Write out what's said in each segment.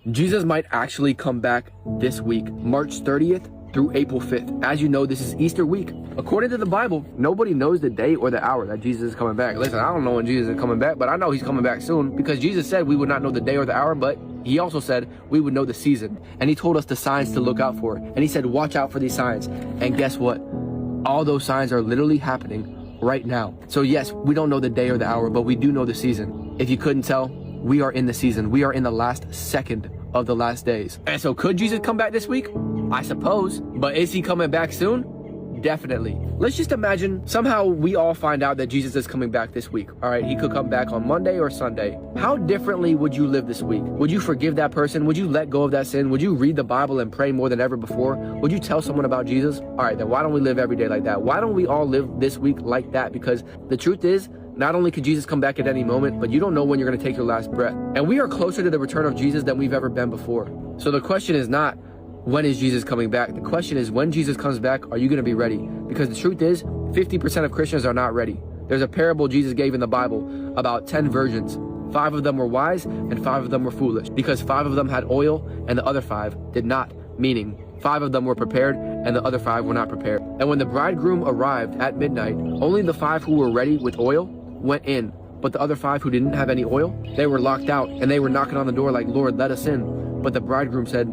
Jesus might actually come back this week, March 30th through April 5th. As you know, this is Easter week. According to the Bible, nobody knows the day or the hour that Jesus is coming back. Listen, I don't know when Jesus is coming back, but I know he's coming back soon because Jesus said we would not know the day or the hour, but he also said we would know the season. And he told us the signs to look out for. And he said, watch out for these signs. And guess what? All those signs are literally happening right now. So yes, we don't know the day or the hour, but we do know the season. If you couldn't tell, we are in the season. We are in the last second of the last days. And so could Jesus come back this week? I suppose. But is he coming back soon? Definitely. Let's just imagine somehow we all find out that Jesus is coming back this week. All right, he could come back on Monday or Sunday. How differently would you live this week? Would you forgive that person? Would you let go of that sin? Would you read the Bible and pray more than ever before? Would you tell someone about Jesus? All right, then why don't we live every day like that? Why don't we all live this week like that? Because the truth is, not only could Jesus come back at any moment, but you don't know when you're going to take your last breath. And we are closer to the return of Jesus than we've ever been before. So the question is not, when is Jesus coming back? The question is, when Jesus comes back, are you going to be ready? Because the truth is, 50% of Christians are not ready. There's a parable Jesus gave in the Bible about 10 virgins. 5 of them were wise and 5 of them were foolish, because 5 of them had oil and the other 5 did not, meaning 5 of them were prepared and the other 5 were not prepared. And when the bridegroom arrived at midnight, only the 5 who were ready with oil went in, but the other 5 who didn't have any oil, they were locked out, and they were knocking on the door like, Lord, let us in. But the bridegroom said,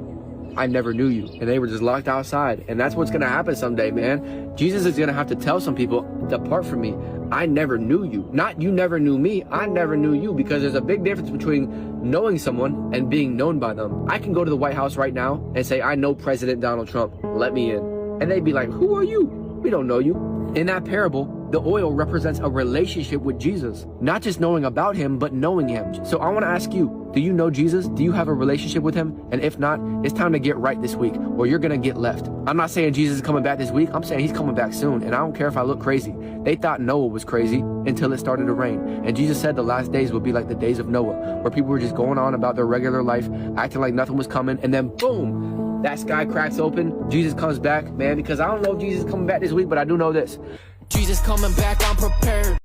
I never knew you. And they were just locked outside. And that's what's going to happen someday, man. Jesus is going to have to tell some people, depart from me. I never knew you. Not you never knew me. I never knew you. Because there's a big difference between knowing someone and being known by them. I can go to the White House right now and say, I know President Donald Trump. Let me in. And they'd be like, who are you? We don't know you. In that parable, the oil represents a relationship with Jesus, not just knowing about him, but knowing him. So I want to ask you, do you know Jesus? Do you have a relationship with him? And if not, it's time to get right this week, or you're going to get left. I'm not saying Jesus is coming back this week. I'm saying he's coming back soon. And I don't care if I look crazy. They thought Noah was crazy until it started to rain. And Jesus said the last days would be like the days of Noah, where people were just going on about their regular life, acting like nothing was coming. And then boom, that sky cracks open. Jesus comes back, man, because I don't know if Jesus is coming back this week, but I do know this. Jesus coming back, I'm prepared.